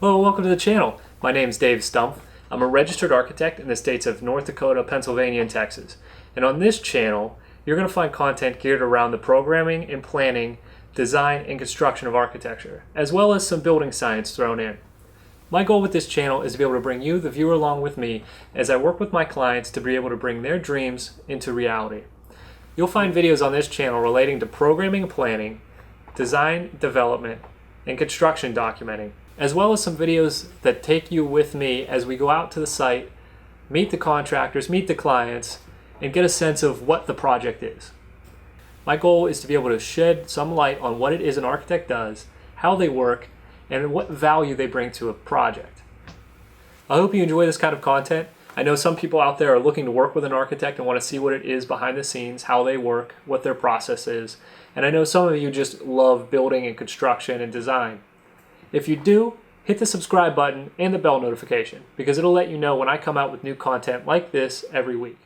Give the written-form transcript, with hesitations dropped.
Hello, welcome to the channel. My name is Dave Stumpf. I'm a registered architect in the states of North Dakota, Pennsylvania, and Texas. And on this channel, you're going to find content geared around the programming and planning, design, and construction of architecture, as well as some building science thrown in. My goal with this channel is to be able to bring you, the viewer, along with me as I work with my clients to be able to bring their dreams into reality. You'll find videos on this channel relating to programming and planning, design, development, and construction documenting, as well as some videos that take you with me as we go out to the site, meet the contractors, meet the clients, and get a sense of what the project is. My goal is to be able to shed some light on what it is an architect does, how they work, and what value they bring to a project. I hope you enjoy this kind of content. I know some people out there are looking to work with an architect and want to see what it is behind the scenes, how they work, what their process is. And I know some of you just love building and construction and design. If you do, hit the subscribe button and the bell notification because it'll let you know when I come out with new content like this every week.